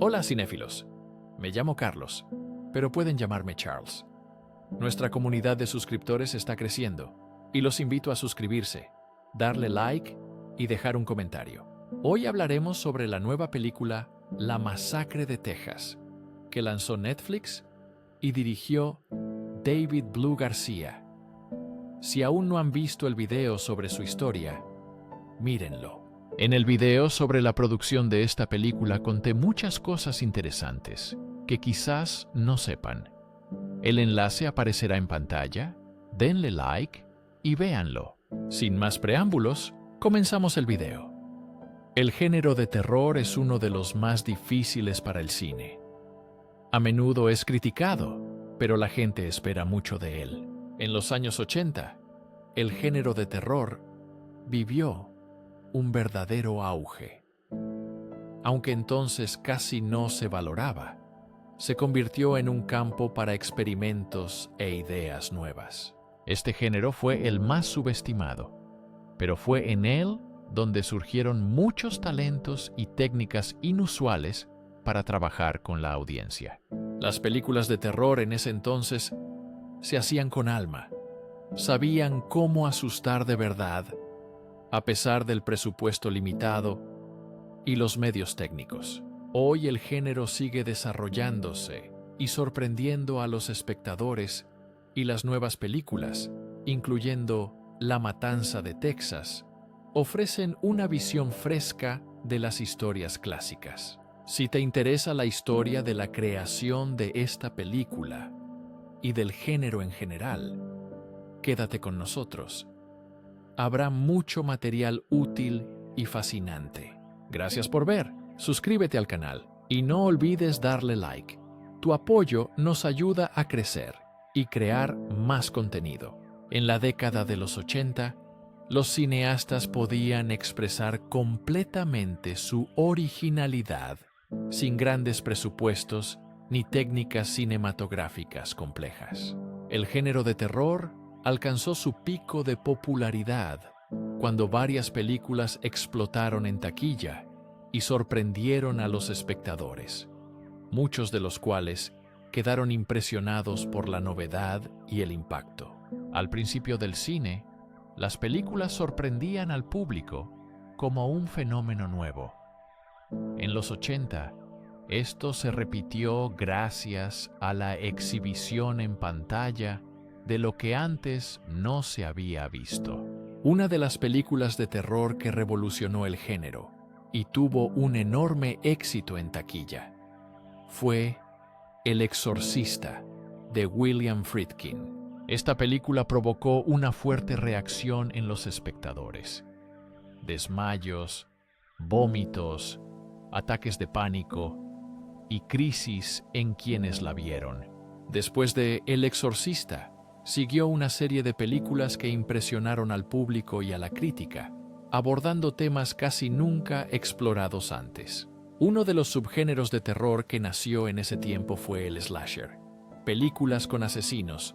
Hola cinéfilos, me llamo Carlos, pero pueden llamarme Charles. Nuestra comunidad de suscriptores está creciendo y los invito a suscribirse, darle like y dejar un comentario. Hoy hablaremos sobre la nueva película La Masacre de Texas, que lanzó Netflix y dirigió David Blue García. Si aún no han visto el video sobre su historia, mírenlo. En el video sobre la producción de esta película conté muchas cosas interesantes que quizás no sepan. El enlace aparecerá en pantalla, denle like y véanlo. Sin más preámbulos, comenzamos el video. El género de terror es uno de los más difíciles para el cine. A menudo es criticado, pero la gente espera mucho de él. En los años 80, el género de terror vivió un verdadero auge. Aunque entonces casi no se valoraba, se convirtió en un campo para experimentos e ideas nuevas. Este género fue el más subestimado, pero fue en él donde surgieron muchos talentos y técnicas inusuales para trabajar con la audiencia. Las películas de terror en ese entonces se hacían con alma. Sabían cómo asustar de verdad, a pesar del presupuesto limitado y los medios técnicos. Hoy el género sigue desarrollándose y sorprendiendo a los espectadores, y las nuevas películas, incluyendo La Matanza de Texas, ofrecen una visión fresca de las historias clásicas. Si te interesa la historia de la creación de esta película y del género en general, quédate con nosotros. Habrá mucho material útil y fascinante. Gracias por ver, suscríbete al canal y no olvides darle like. Tu apoyo nos ayuda a crecer y crear más contenido. En la década de los 80, los cineastas podían expresar completamente su originalidad sin grandes presupuestos ni técnicas cinematográficas complejas. El género de terror alcanzó su pico de popularidad cuando varias películas explotaron en taquilla y sorprendieron a los espectadores, muchos de los cuales quedaron impresionados por la novedad y el impacto. Al principio del cine, las películas sorprendían al público como un fenómeno nuevo. En los 80, esto se repitió gracias a la exhibición en pantalla de lo que antes no se había visto. Una de las películas de terror que revolucionó el género y tuvo un enorme éxito en taquilla fue El Exorcista, de William Friedkin. Esta película provocó una fuerte reacción en los espectadores. Desmayos, vómitos, ataques de pánico y crisis en quienes la vieron. Después de El Exorcista, siguió una serie de películas que impresionaron al público y a la crítica, abordando temas casi nunca explorados antes. Uno de los subgéneros de terror que nació en ese tiempo fue el slasher, películas con asesinos,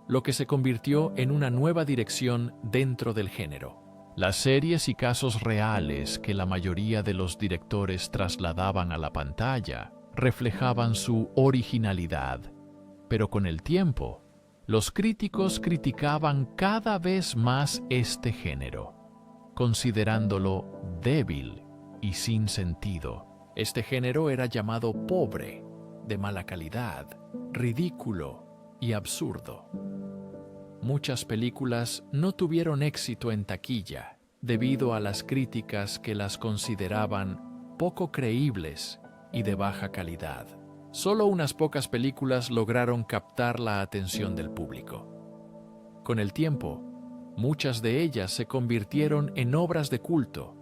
lo que se convirtió en una nueva dirección dentro del género. Las series y casos reales que la mayoría de los directores trasladaban a la pantalla reflejaban su originalidad, pero con el tiempo, los críticos criticaban cada vez más este género, considerándolo débil y sin sentido. Este género era llamado pobre, de mala calidad, ridículo y absurdo. Muchas películas no tuvieron éxito en taquilla debido a las críticas que las consideraban poco creíbles y de baja calidad. Solo unas pocas películas lograron captar la atención del público. Con el tiempo, muchas de ellas se convirtieron en obras de culto,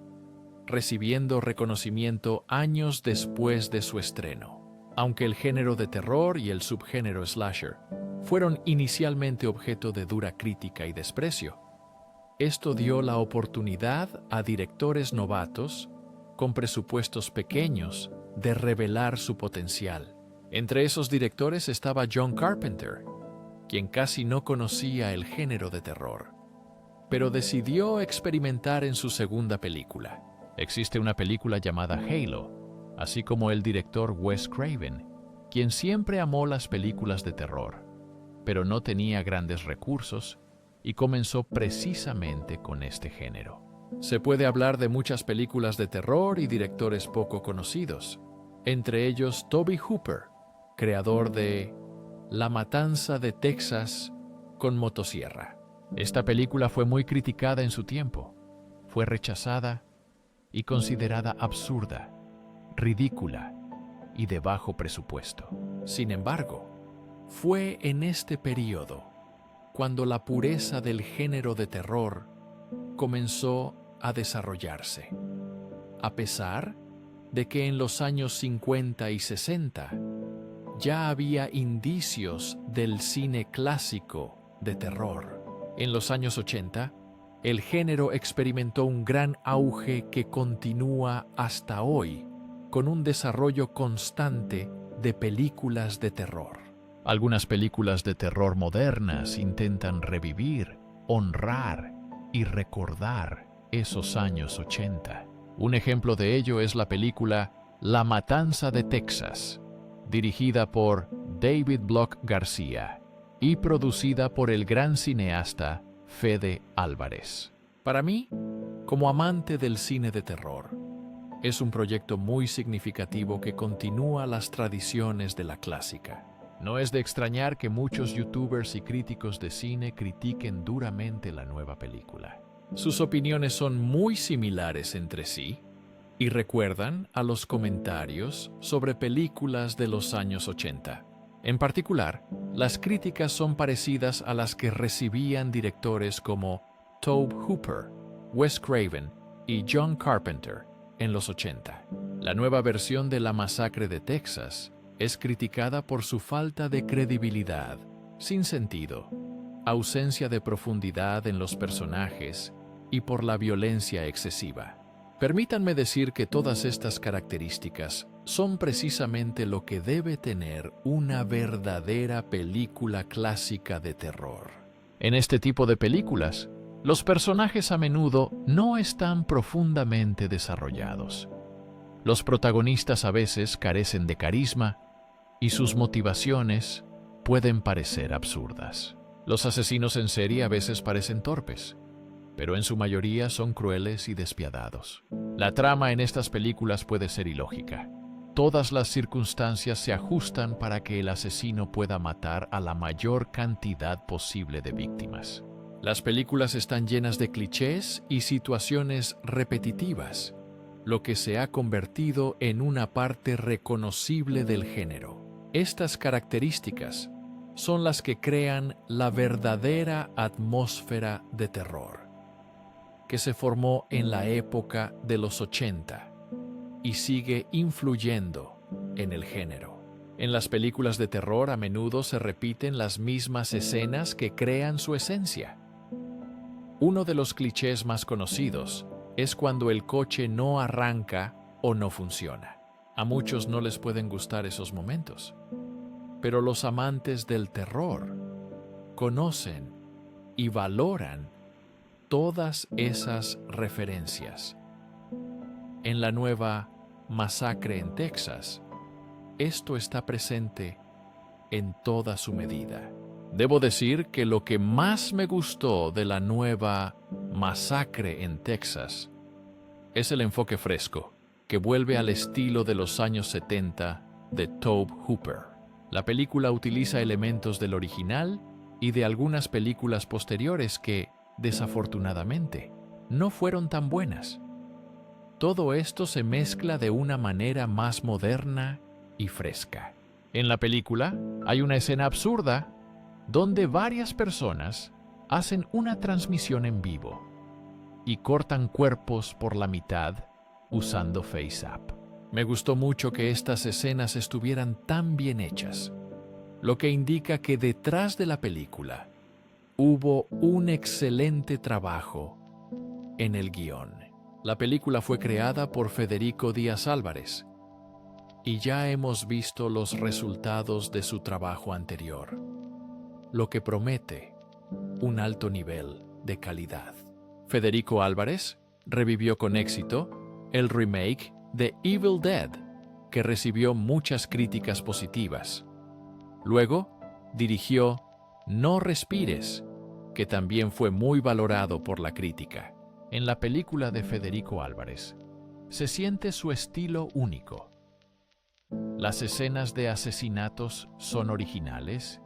recibiendo reconocimiento años después de su estreno. Aunque el género de terror y el subgénero slasher fueron inicialmente objeto de dura crítica y desprecio, esto dio la oportunidad a directores novatos, con presupuestos pequeños, de revelar su potencial. Entre esos directores estaba John Carpenter, quien casi no conocía el género de terror, pero decidió experimentar en su segunda película. Existe una película llamada Halo, así como el director Wes Craven, quien siempre amó las películas de terror, pero no tenía grandes recursos y comenzó precisamente con este género. Se puede hablar de muchas películas de terror y directores poco conocidos, entre ellos Tobe Hooper, creador de La Matanza de Texas con motosierra. Esta película fue muy criticada en su tiempo, fue rechazada y considerada absurda, ridícula y de bajo presupuesto. Sin embargo, fue en este periodo cuando la pureza del género de terror comenzó a desarrollarse. A pesar de que en los años 50 y 60 ya había indicios del cine clásico de terror. En los años 80, el género experimentó un gran auge que continúa hasta hoy, con un desarrollo constante de películas de terror. Algunas películas de terror modernas intentan revivir, honrar y recordar esos años 80. Un ejemplo de ello es la película La Matanza de Texas, dirigida por David Bloch García y producida por el gran cineasta Fede Álvarez. Para mí, como amante del cine de terror, es un proyecto muy significativo que continúa las tradiciones de la clásica. No es de extrañar que muchos youtubers y críticos de cine critiquen duramente la nueva película. Sus opiniones son muy similares entre sí y recuerdan a los comentarios sobre películas de los años 80. En particular, las críticas son parecidas a las que recibían directores como Tobe Hooper, Wes Craven y John Carpenter en los 80. La nueva versión de La Masacre de Texas es criticada por su falta de credibilidad, sin sentido, ausencia de profundidad en los personajes y por la violencia excesiva. Permítanme decir que todas estas características son precisamente lo que debe tener una verdadera película clásica de terror. En este tipo de películas, los personajes a menudo no están profundamente desarrollados. Los protagonistas a veces carecen de carisma y sus motivaciones pueden parecer absurdas. Los asesinos en serie a veces parecen torpes, pero en su mayoría son crueles y despiadados. La trama en estas películas puede ser ilógica. Todas las circunstancias se ajustan para que el asesino pueda matar a la mayor cantidad posible de víctimas. Las películas están llenas de clichés y situaciones repetitivas, lo que se ha convertido en una parte reconocible del género. Estas características son las que crean la verdadera atmósfera de terror, que se formó en la época de los 80 y sigue influyendo en el género. En las películas de terror a menudo se repiten las mismas escenas que crean su esencia. Uno de los clichés más conocidos es cuando el coche no arranca o no funciona. A muchos no les pueden gustar esos momentos, pero los amantes del terror conocen y valoran todas esas referencias. En la nueva Masacre en Texas, esto está presente en toda su medida. Debo decir que lo que más me gustó de la nueva Masacre en Texas es el enfoque fresco, que vuelve al estilo de los años 70 de Tobe Hooper. La película utiliza elementos del original y de algunas películas posteriores que, desafortunadamente, no fueron tan buenas. Todo esto se mezcla de una manera más moderna y fresca. En la película hay una escena absurda donde varias personas hacen una transmisión en vivo y cortan cuerpos por la mitad usando FaceApp. Me gustó mucho que estas escenas estuvieran tan bien hechas, lo que indica que detrás de la película hubo un excelente trabajo en el guión. La película fue creada por Federico Díaz Álvarez y ya hemos visto los resultados de su trabajo anterior, lo que promete un alto nivel de calidad. Federico Álvarez revivió con éxito el remake de Evil Dead que recibió muchas críticas positivas. Luego, dirigió No respires, que también fue muy valorado por la crítica. En la película de Federico Álvarez, se siente su estilo único. Las escenas de asesinatos son originales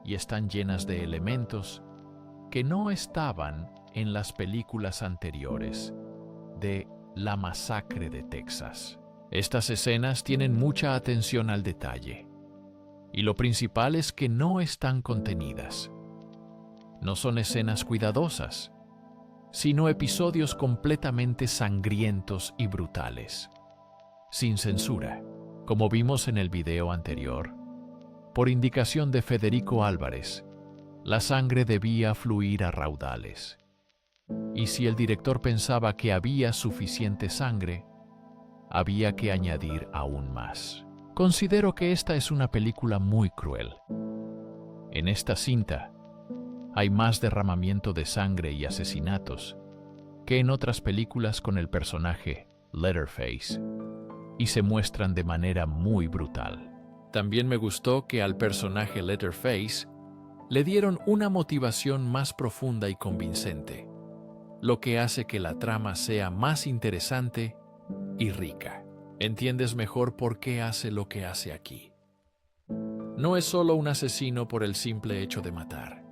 y están llenas de elementos que no estaban en las películas anteriores de La Masacre de Texas. Estas escenas tienen mucha atención al detalle, y lo principal es que no están contenidas. No son escenas cuidadosas, sino episodios completamente sangrientos y brutales, sin censura, como vimos en el video anterior. Por indicación de Federico Álvarez, la sangre debía fluir a raudales. Y si el director pensaba que había suficiente sangre, había que añadir aún más. Considero que esta es una película muy cruel. En esta cinta, hay más derramamiento de sangre y asesinatos que en otras películas con el personaje Leatherface, y se muestran de manera muy brutal. También me gustó que al personaje Leatherface le dieron una motivación más profunda y convincente, lo que hace que la trama sea más interesante y rica. Entiendes mejor por qué hace lo que hace aquí. No es solo un asesino por el simple hecho de matar.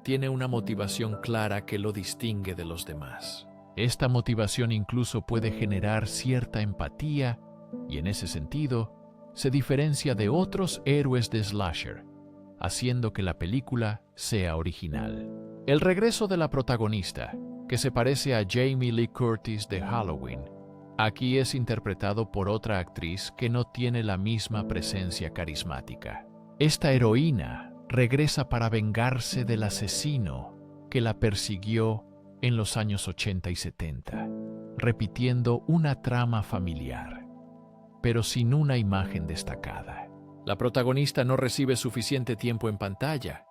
Tiene una motivación clara que lo distingue de los demás. Esta motivación incluso puede generar cierta empatía y en ese sentido se diferencia de otros héroes de slasher, haciendo que la película sea original. El regreso de la protagonista, que se parece a Jamie Lee Curtis de Halloween, aquí es interpretado por otra actriz que no tiene la misma presencia carismática. Esta heroína regresa para vengarse del asesino que la persiguió en los años 80 y 70, repitiendo una trama familiar, pero sin una imagen destacada. La protagonista no recibe suficiente tiempo en pantalla,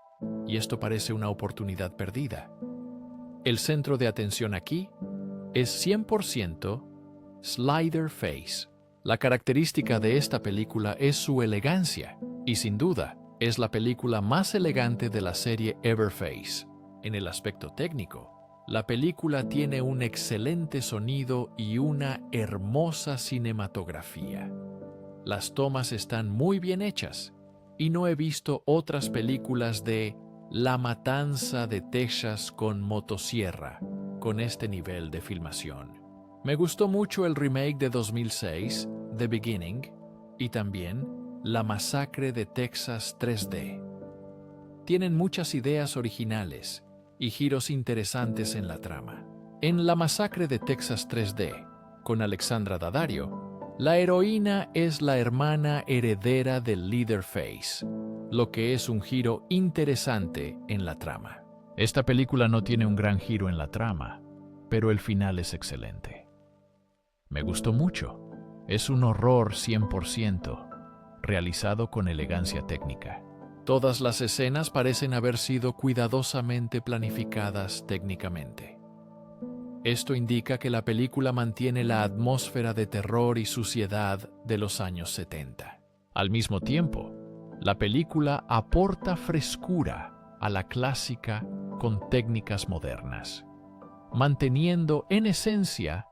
y esto parece una oportunidad perdida. El centro de atención aquí es 100% Sliderface. La característica de esta película es su elegancia, y sin duda, es la película más elegante de la serie Everface. En el aspecto técnico, la película tiene un excelente sonido y una hermosa cinematografía. Las tomas están muy bien hechas, y no he visto otras películas de La Matanza de Texas con motosierra con este nivel de filmación. Me gustó mucho el remake de 2006, The Beginning, y también La Masacre de Texas 3D. Tienen muchas ideas originales y giros interesantes en la trama. En La Masacre de Texas 3D, con Alexandra Daddario, la heroína es la hermana heredera del Leatherface, lo que es un giro interesante en la trama. Esta película no tiene un gran giro en la trama, pero el final es excelente. Me gustó mucho. Es un horror 100%, realizado con elegancia técnica. Todas las escenas parecen haber sido cuidadosamente planificadas técnicamente. Esto indica que la película mantiene la atmósfera de terror y suciedad de los años 70. Al mismo tiempo, la película aporta frescura a la clásica con técnicas modernas, manteniendo en esencia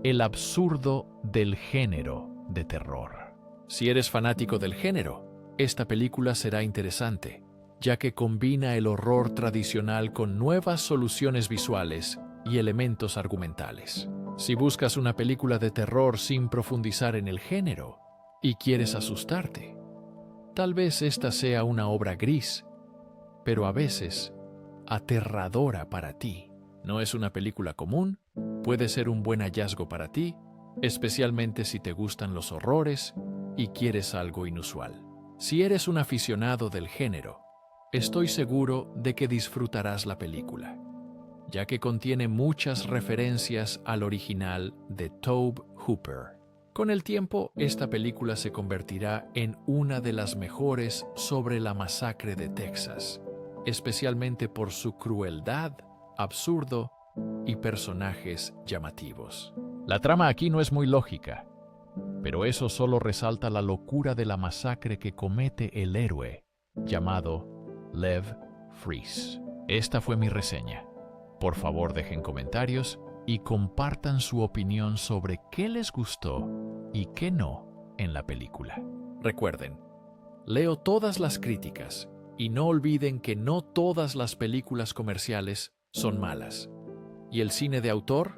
el absurdo del género de terror. Si eres fanático del género, esta película será interesante, ya que combina el horror tradicional con nuevas soluciones visuales y elementos argumentales. Si buscas una película de terror sin profundizar en el género y quieres asustarte, tal vez esta sea una obra gris, pero a veces aterradora para ti. No es una película común, puede ser un buen hallazgo para ti, especialmente si te gustan los horrores y quieres algo inusual. Si eres un aficionado del género, estoy seguro de que disfrutarás la película, ya que contiene muchas referencias al original de Tobe Hooper. Con el tiempo, esta película se convertirá en una de las mejores sobre la masacre de Texas, especialmente por su crueldad, absurdo y personajes llamativos. La trama aquí no es muy lógica, pero eso solo resalta la locura de la masacre que comete el héroe llamado Lev Fries. Esta fue mi reseña. Por favor, dejen comentarios y compartan su opinión sobre qué les gustó y qué no en la película. Recuerden, leo todas las críticas y no olviden que no todas las películas comerciales son malas y el cine de autor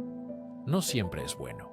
no siempre es bueno.